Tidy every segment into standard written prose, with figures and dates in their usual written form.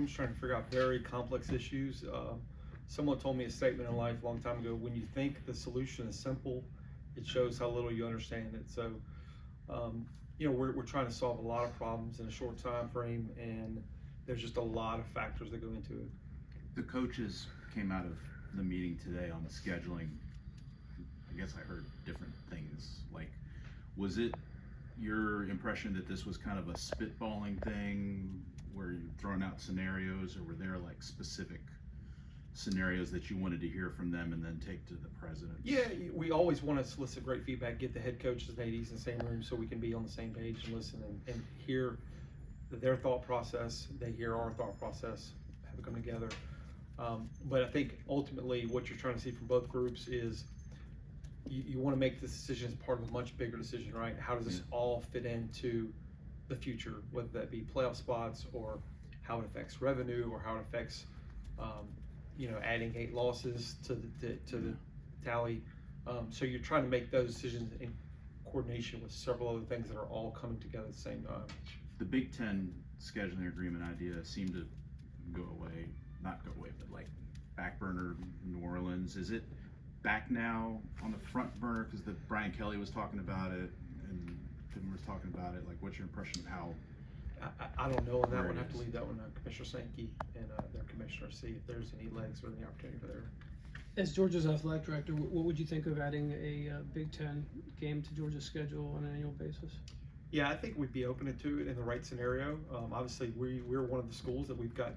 rooms trying to figure out very complex issues. Someone told me a statement in life a long time ago: when you think the solution is simple, it shows how little you understand it. So, we're trying to solve a lot of problems in a short time frame, and there's just a lot of factors that go into it. The coaches came out of the meeting today on the scheduling. I guess I heard different things. Like, was it your impression that this was kind of a spitballing thing where you're throwing out scenarios, or were there like specific scenarios that you wanted to hear from them and then take to the presidents? Yeah, we always want to solicit great feedback, get the head coaches and ADs in the same room so we can be on the same page and listen and hear their thought process. They hear our thought process, have it come together. But I think ultimately what you're trying to see from both groups is you want to make this decision as part of a much bigger decision, right? How does this all fit into the future, whether that be playoff spots or how it affects revenue or how it affects, adding 8 losses to the tally. So you're trying to make those decisions in coordination with several other things that are all coming together at the same time. The Big Ten scheduling agreement idea seemed to go away, not go away, but like back burner New Orleans. Is it back now on the front burner because Brian Kelly was talking about it and Tim was talking about it? Like, what's your impression of how? I don't know on that one. I have to leave that one to Commissioner Sankey and their commissioner, see if there's any legs or any opportunity for there. As Georgia's athletic director, what would you think of adding a Big Ten game to Georgia's schedule on an annual basis? Yeah, I think we'd be open to it in the right scenario. Obviously, we're one of the schools that we've got,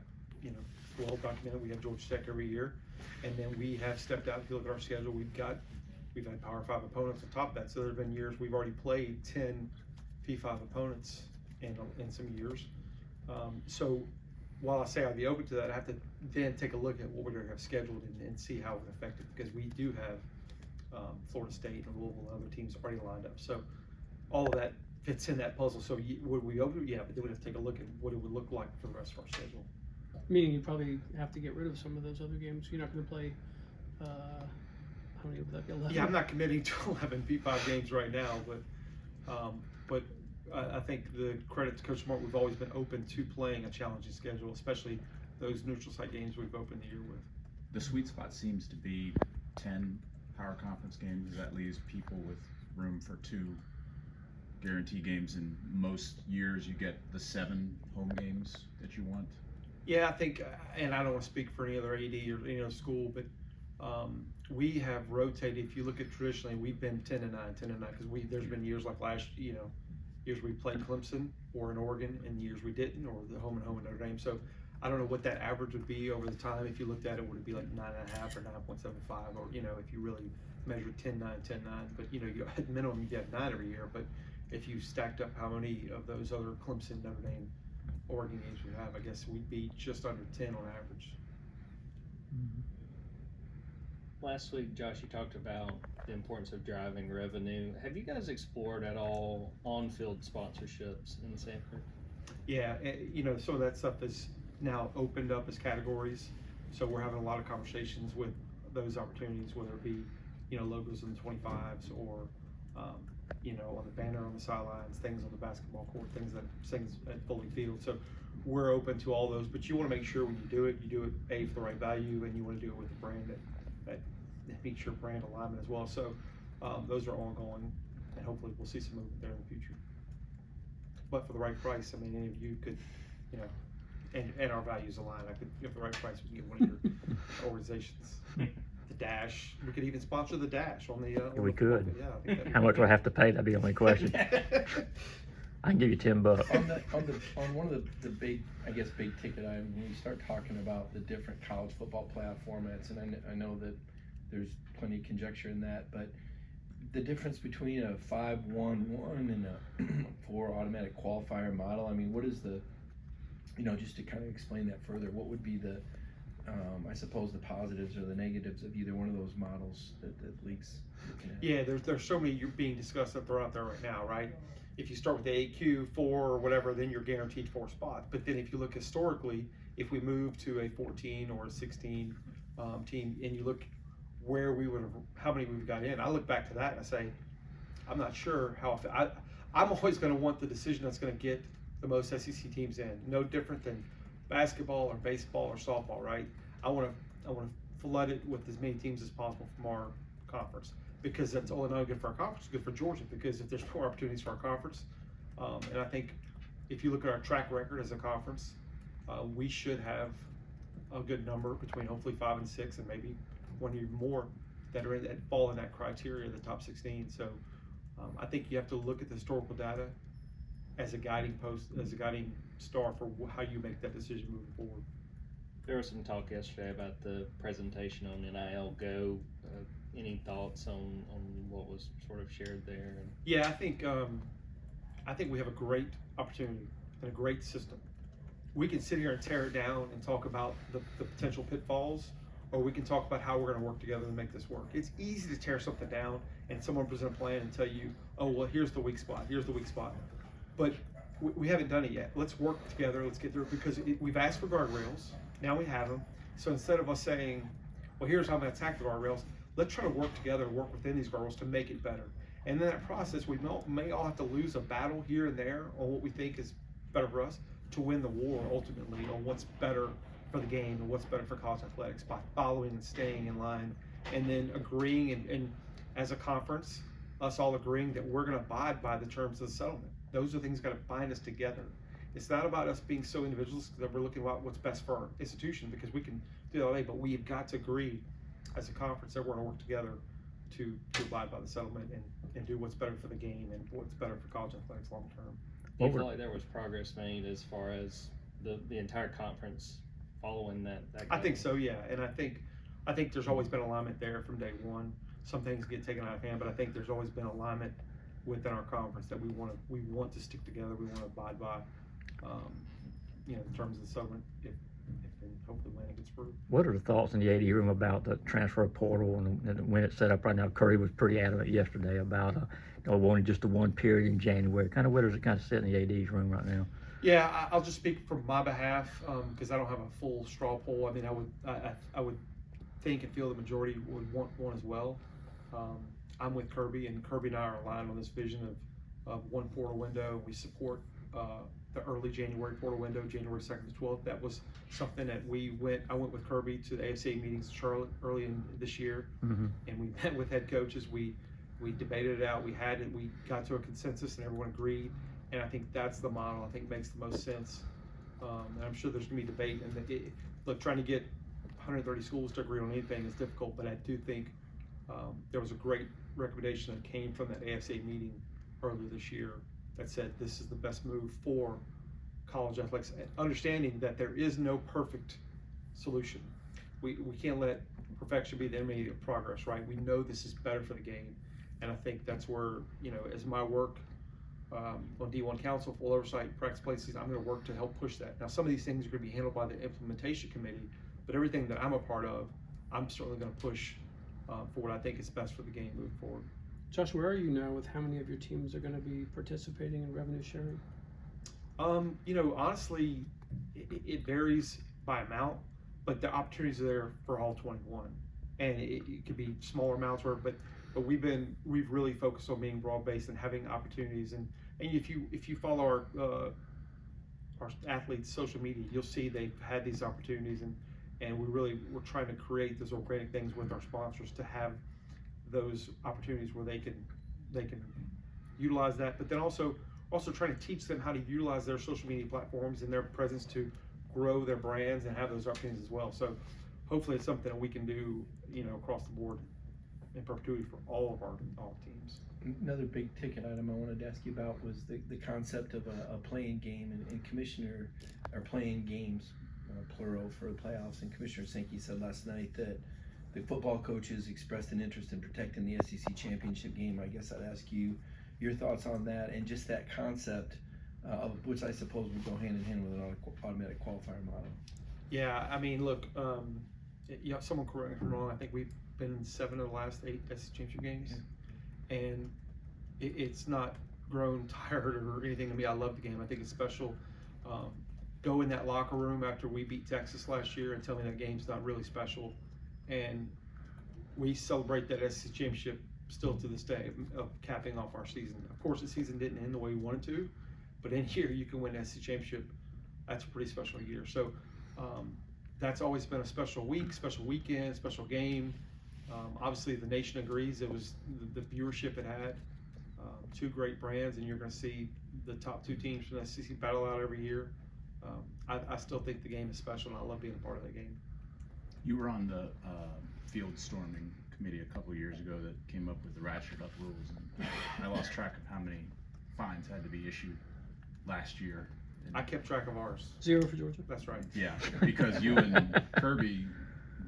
well documented. We have Georgia Tech every year, and then we have stepped out. If you look at our schedule, we've had Power 5 opponents on top of that. So there have been years we've already played 10 P5 opponents in some years. So while I say I'd be open to that, I have to then take a look at what we're going to have scheduled and see how it would affect it, because we do have Florida State and Louisville and other teams already lined up. So all of that fits in that puzzle. So would we open it? Yeah, but then we'd have to take a look at what it would look like for the rest of our schedule. Meaning you probably have to get rid of some of those other games. You're not going to play, how many would that be, 11? Yeah, I'm not committing to 11 P5 games right now, but I think the credit to Coach Mark, we've always been open to playing a challenging schedule, especially those neutral site games we've opened the year with. The sweet spot seems to be 10 power conference games. That leaves people with room for 2 guarantee games. In most years, you get the 7 home games that you want. Yeah, I think, and I don't want to speak for any other AD or any other school, but we have rotated. If you look at traditionally, we've been 10-9, because there's been years like last, years we played Clemson or in Oregon, and years we didn't, or the home in Notre Dame. So I don't know what that average would be over the time. If you looked at it, would it be like 9.5 or 9.75, or if you really measure 10-9, 10-9. But you at minimum you have 9 every year. But if you stacked up how many of those other Clemson, Notre Dame, Oregon games we have, I guess we'd be just under 10 on average. Mm-hmm. Last week, Josh, you talked about the importance of driving revenue. Have you guys explored at all on-field sponsorships in Sanford? Yeah, some of that stuff is now opened up as categories. So we're having a lot of conversations with those opportunities, whether it be, logos in the 25s or, on the banner on the sidelines, things on the basketball court, things at Foley Field. So we're open to all those, but you want to make sure when you do it, for the right value, and you want to do it with a brand that meets your brand alignment as well. So those are ongoing, and hopefully we'll see some movement there in the future. But for the right price, any of you could, and our values align. I could, for the right price, we can get one of your organizations. The Dash, we could even sponsor the Dash on the. We could. Yeah, I think How much would I have to pay? That'd be the only question. I can give you $10. On one of the big ticket items, when you start talking about the different college football playoff formats, and I know that there's plenty of conjecture in that, but the difference between a 5-1-1 and a 4 automatic qualifier model, what is the, just to kind of explain that further, what would be the, I suppose, the positives or the negatives of either one of those models that leagues looking at? Yeah, there's so many being discussed that they're out there right now, right? If you start with the AQ 4 or whatever, then you're guaranteed 4 spots. But then if you look historically, if we move to a 14 or a 16 team, and you look where how many we've got in, I look back to that and I say, I'm not sure how. I'm always going to want the decision that's going to get the most SEC teams in. No different than basketball or baseball or softball, right? I want to flood it with as many teams as possible from our conference, because that's only not good for our conference, it's good for Georgia, because if there's more opportunities for our conference, and I think if you look at our track record as a conference, we should have a good number between hopefully 5 and 6, and maybe one even more that fall in that criteria, the top 16. So I think you have to look at the historical data as a guiding star for how you make that decision moving forward. There was some talk yesterday about the presentation on NIL Go. Any thoughts on what was sort of shared there? Yeah, I think we have a great opportunity and a great system. We can sit here and tear it down and talk about the potential pitfalls, or we can talk about how we're going to work together to make this work. It's easy to tear something down and someone present a plan and tell you, oh, well, here's the weak spot, But we haven't done it yet. Let's work together, let's get through it, because we've asked for guardrails, now we have them. So instead of us saying, well, here's how I'm going to attack the guardrails, let's try to work together and work within these guardrails to make it better. And in that process, we may all have to lose a battle here and there on what we think is better for us to win the war ultimately on what's better for the game and what's better for college athletics, by following and staying in line, and then agreeing and as a conference, us all agreeing that we're going to abide by the terms of the settlement. Those are things that got to bind us together. It's not about us being so individualistic that we're looking at what's best for our institution, because we can do that all day, but we've got to agree as a conference that we're going to work together to abide by the settlement and do what's better for the game and what's better for college athletics long term. Do you feel like there was progress made as far as the entire conference following that I think so, yeah. And I think there's always been alignment there from day one. Some things get taken out of hand, but I think there's always been alignment within our conference that we want to stick together. We want to abide by, in terms of the settlement, if and hopefully when it gets through. What are the thoughts in the AD room about the transfer portal and when it's set up right now? Curry was pretty adamant yesterday about wanting just a one period in January. Where does it kind of sit in the AD's room right now? Yeah, I'll just speak from my behalf, because I don't have a full straw poll. I mean, I would think and feel the majority would want one as well. I'm with Kirby, and Kirby and I are aligned on this vision of one portal window. We support the early January portal window, January 2nd to 12th. That was something that I went with Kirby to the AFCA meetings in Charlotte early in this year, and we met with head coaches. We debated it out. We got to a consensus, and everyone agreed. And I think that's the model I think makes the most sense. And I'm sure there's going to be debate. And look, trying to get 130 schools to agree on anything is difficult, but I do think there was a great recommendation that came from that AFCA meeting earlier this year that said this is the best move for college athletics, understanding that there is no perfect solution. We can't let perfection be the enemy of progress, right? We know this is better for the game, and I think that's where, as my work on D1 Council, full oversight, practice places, I'm going to work to help push that. Now, some of these things are going to be handled by the implementation committee, but everything that I'm a part of, I'm certainly going to push for what I think is best for the game moving forward. Josh, where are you now with how many of your teams are going to be participating in revenue sharing? Honestly, it varies by amount, but the opportunities are there for all 21, and it could be smaller amounts, but we've really focused on being broad based and having opportunities. And if you follow our athletes' social media, you'll see they've had these opportunities, and we're trying to create those organic things with our sponsors to have those opportunities where they can utilize that, but then also trying to teach them how to utilize their social media platforms and their presence to grow their brands and have those opportunities as well. So hopefully it's something that we can do, across the board in perpetuity for all teams. Another big ticket item I wanted to ask you about was the concept of a playing game, and Commissioner, or playing games, plural, for the playoffs, and Commissioner Sankey said last night that the football coaches expressed an interest in protecting the SEC championship game. I guess I'd ask you your thoughts on that, and just that concept, of which I suppose would go hand in hand with an automatic qualifier model. Yeah, I mean, look, someone correct me if I'm wrong. I think we've been in 7 of the last 8 SEC championship games, and it's not grown tired or anything to me. I love the game. I think it's special. Go in that locker room after we beat Texas last year and tell me that game's not really special. And we celebrate that SEC championship still to this day of capping off our season. Of course, the season didn't end the way we wanted to, but in here you can win SEC championship that's a pretty special year. So that's always been a special week, special weekend, special game. Obviously, the nation agrees. It was the viewership it had. Two great brands, and you're going to see the top two teams from the SEC battle out every year. I still think the game is special, and I love being a part of that game. You were on the field storming committee a couple years ago that came up with the ratchet up rules, and I lost track of how many fines had to be issued last year. And I kept track of ours. 0 for Georgia. That's right. yeah, because you and Kirby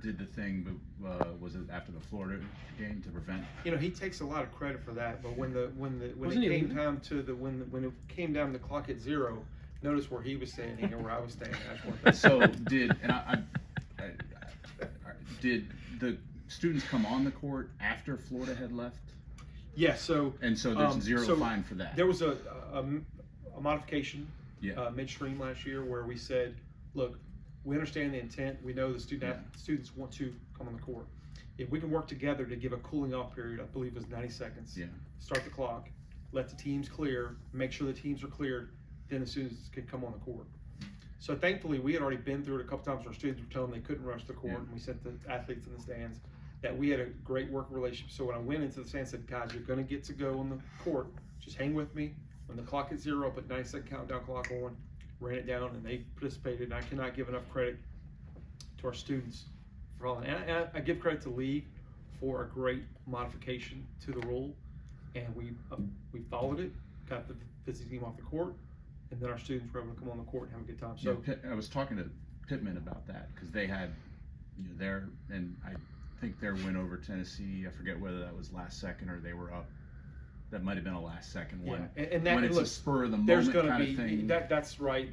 did the thing, but was it after the Florida game to prevent? He takes a lot of credit for that. But when Wasn't it he came leaving? down to when it came down to the clock at 0, notice where he was standing and where I was standing. I just want to So did the students come on the court after Florida had left? yeah. So And so there's zero so fine for that. there was a modification Yeah. midstream last year where we said, look, we understand the intent. We know the students want to come on the court. If we can work together to give a cooling off period, I believe it was 90 seconds. Yeah. Start the clock, let the teams clear, make sure the teams are cleared, then the students can come on the court. So thankfully, we had already been through it a couple times where students were telling them they couldn't rush the court, Yeah. and we sent the athletes in the stands. That we had a great working relationship. So when I went into the stands, I said, guys, you're going to get to go on the court. Just hang with me. When the clock is 0, put 90-second countdown clock on, ran it down, and they participated. And I cannot give enough credit to our students for all. And I give credit to the league for a great modification to the rule, and we followed it, got the visiting team off the court, and then our students were able to come on the court and have a good time. So I was talking to Pittman about that because they had, their, and I think their win over Tennessee. I forget whether that was last second or they were up. That might have been a last second one. yeah, and that when it's look, a spur of the there's moment going to kind be of thing. that's right.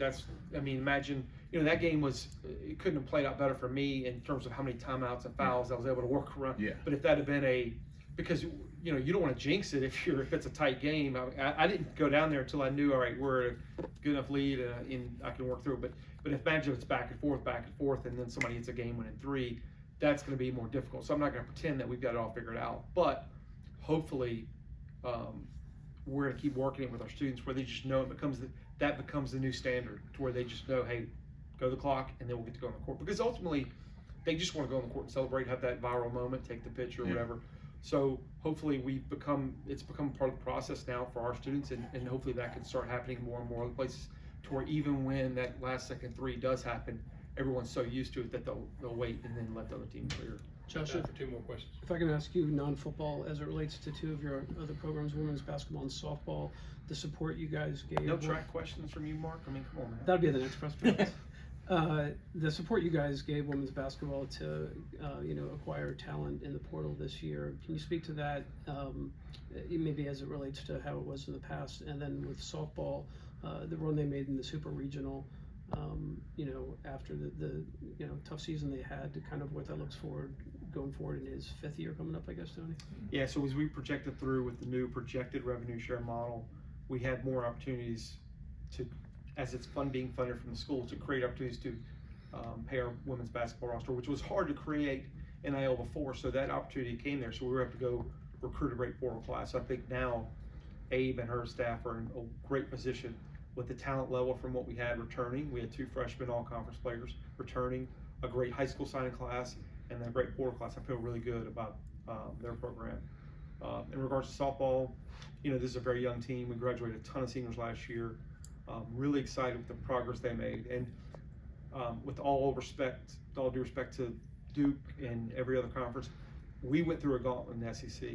Imagine that game was, it couldn't have played out better for me in terms of how many timeouts and fouls I was able to work around. Yeah. But if that had been because you don't want to jinx it if it's a tight game. I didn't go down there until I knew, all right, we're at a good enough lead and I can work through it. But if imagine it's back and forth, and then somebody hits a game-winning 3, that's going to be more difficult. So I'm not going to pretend that we've got it all figured out. But hopefully, we're going to keep working it with our students where they just know that becomes the new standard, to where they just know, hey, go the clock, and then we'll get to go on the court. Because ultimately, they just want to go on the court and celebrate, have that viral moment, take the picture or whatever. So hopefully it's become part of the process now for our students, and hopefully that can start happening more and more other places, to where even when that last second 3 does happen, everyone's so used to it that they'll wait and then let the other team clear. Josh, For 2 more questions. if I can ask you non-football as it relates to 2 of your other programs, women's basketball and softball, the support you guys gave. No track questions from you, Mark? I mean, come on, man. That'd be the next press conference. The support you guys gave women's basketball to, acquire talent in the portal this year. Can you speak to that, maybe as it relates to how it was in the past? And then with softball, the run they made in the super regional, after the tough season they had, to kind of what that looks going forward in his 5th year coming up, I guess, Tony? Yeah, so as we projected through with the new projected revenue share model, we had more opportunities to, as it's being funded from the school, to create opportunities to pay our women's basketball roster, which was hard to create NIL before. So that opportunity came there, so we were able to go recruit a great portal class. So I think now Abe and her staff are in a great position with the talent level from what we had returning. We had 2 freshman all-conference players returning, a great high school signing class, and then a great portal class. I feel really good about their program. In regards to softball, this is a very young team. We graduated a ton of seniors last year. Really excited with the progress they made. And with all due respect to Duke and every other conference, we went through a gauntlet in the SEC.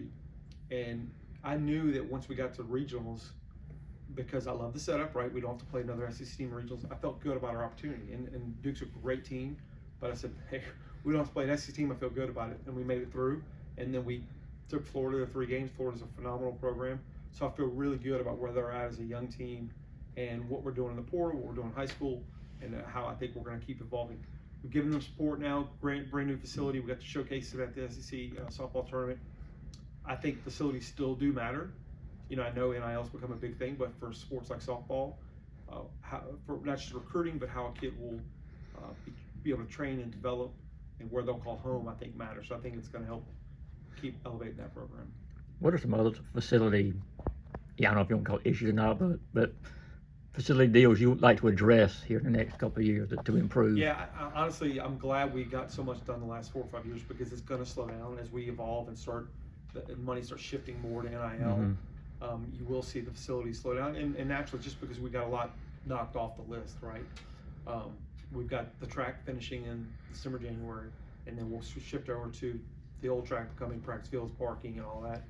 And I knew that once we got to regionals, because I love the setup, right? We don't have to play another SEC team in regionals. I felt good about our opportunity. And Duke's a great team, but I said, hey, we don't have to play an SEC team. I feel good about it. And we made it through. And then we took Florida to 3 games. Florida's a phenomenal program. So I feel really good about where they're at as a young team and what we're doing in the portal, what we're doing in high school, and how I think we're going to keep evolving. We've given them support now, brand new facility. We got to showcase it at the SEC softball tournament. I think facilities still do matter. I know NIL's become a big thing, but for sports like softball, for not just recruiting, but how a kid will be able to train and develop, and where they'll call home, I think matters. So I think it's going to help keep elevating that program. What are some other facility, I don't know if you want to call it issues or not, but facility deals you would like to address here in the next couple of years to improve? Yeah, honestly, I'm glad we got so much done the last 4 or 5 years, because it's gonna slow down as we evolve and money starts shifting more to NIL. You will see the facilities slow down, and naturally, just because we got a lot knocked off the list, right? We've got the track finishing in December, January, and then we'll shift over to the old track becoming practice fields, parking, and all that.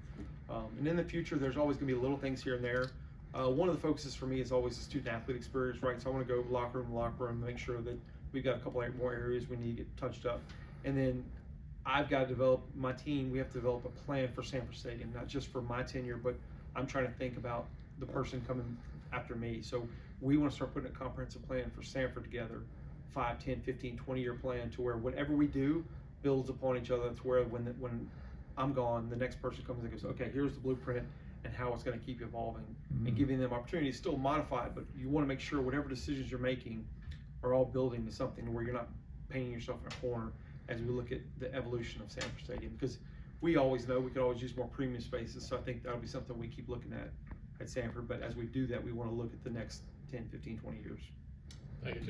And in the future, there's always gonna be little things here and there. One of the focuses for me is always the student athlete experience, right? So I want to go locker room, make sure that we've got a couple more areas we need to get touched up. And then I've got to develop my team. We have to develop a plan for Sanford Stadium, not just for my tenure, but I'm trying to think about the person coming after me. So we want to start putting a comprehensive plan for Sanford together, 5, 10, 15, 20-year plan, to where whatever we do builds upon each other. To where when I'm gone, the next person comes and goes, okay, here's the blueprint and how it's going to keep evolving, and giving them opportunities to still modify it, but you want to make sure whatever decisions you're making are all building to something where you're not painting yourself in a corner as we look at the evolution of Sanford Stadium, because we always know we could always use more premium spaces. So I think that'll be something we keep looking at Sanford, but as we do that, we want to look at the next 10, 15, 20 years. Thank you, John.